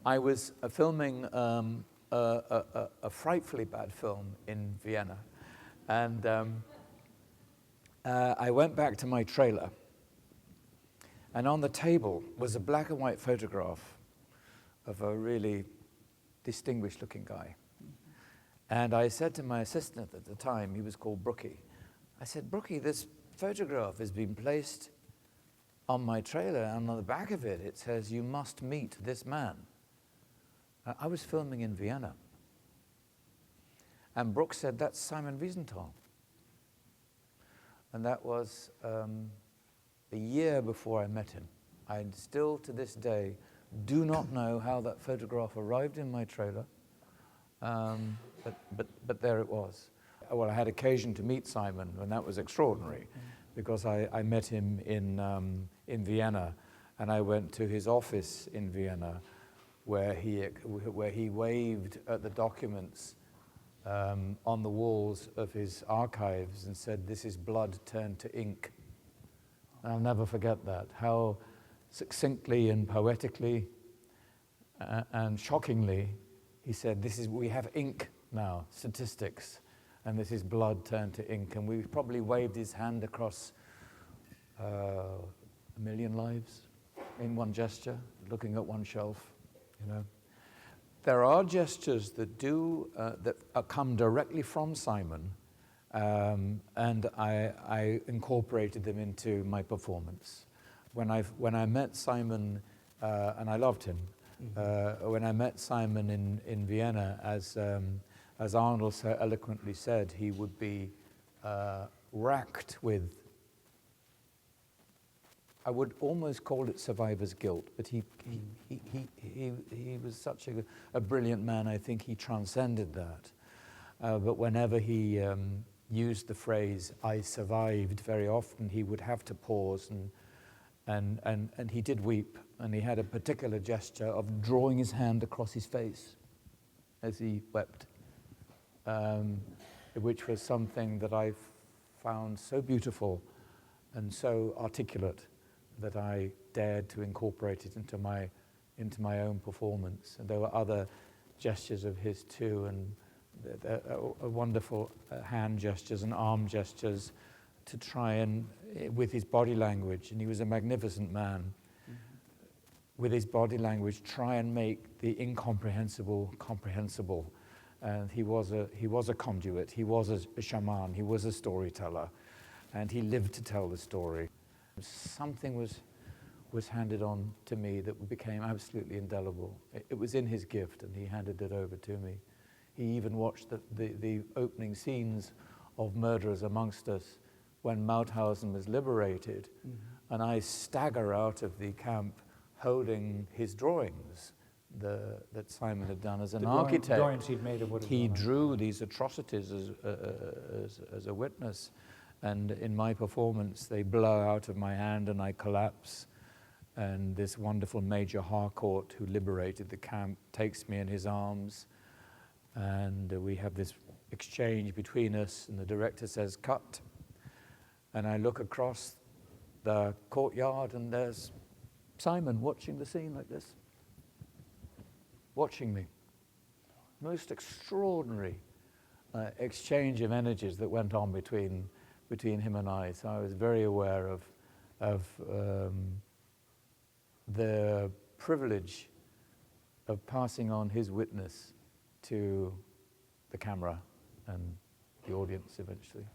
I was filming a frightfully bad film in Vienna, and I went back to my trailer, and on the table was a black and white photograph of a really distinguished looking guy. And I said to my assistant at the time, he was called Brookie, I said, Brookie, this photograph has been placed on my trailer, and on the back of it, it says, you must meet this man. I was filming in Vienna. And Brooke said, that's Simon Wiesenthal. And that was a year before I met him. I still, to this day, do not know how that photograph arrived in my trailer, but there it was. Well, I had occasion to meet Simon, and that was extraordinary, because I met him in Vienna, and I went to his office in Vienna, where he waved at the documents on the walls of his archives and said, "This is blood turned to ink." I'll never forget that. How succinctly and poetically and shockingly he said, we have ink now, statistics, and this is blood turned to ink. And we probably waved his hand across 1 million lives in one gesture, looking at one shelf, you know. There are gestures that come directly from Simon, and I incorporated them into my performance. When I met Simon, and I loved him, when I met Simon in Vienna, as Arnold so eloquently said, he would be racked with, I would almost call it survivor's guilt, but he was such a brilliant man. I think he transcended that. But whenever he used the phrase "I survived," very often he would have to pause, and he did weep, and he had a particular gesture of drawing his hand across his face as he wept, which was something that I found so beautiful and so articulate that I dared to incorporate it into my own performance. And there were other gestures of his too, and wonderful hand gestures and arm gestures to try and, with his body language, and he was a magnificent man, with his body language, try and make the incomprehensible comprehensible. And he was a conduit, he was a shaman, he was a storyteller, and he lived to tell the story. Something was handed on to me that became absolutely indelible. It was in his gift, and he handed it over to me. He even watched the opening scenes of Murderers Amongst Us when Mauthausen was liberated, and I stagger out of the camp holding his drawings that Simon had done as an architect. Drawings he'd made of what he drew these atrocities as a witness. And in my performance, they blow out of my hand and I collapse. And this wonderful Major Harcourt, who liberated the camp, takes me in his arms. And we have this exchange between us, and the director says, "Cut." And I look across the courtyard, and there's Simon watching the scene like this, watching me. Most extraordinary exchange of energies that went on between him and I. So I was very aware of the privilege of passing on his witness to the camera and the audience eventually.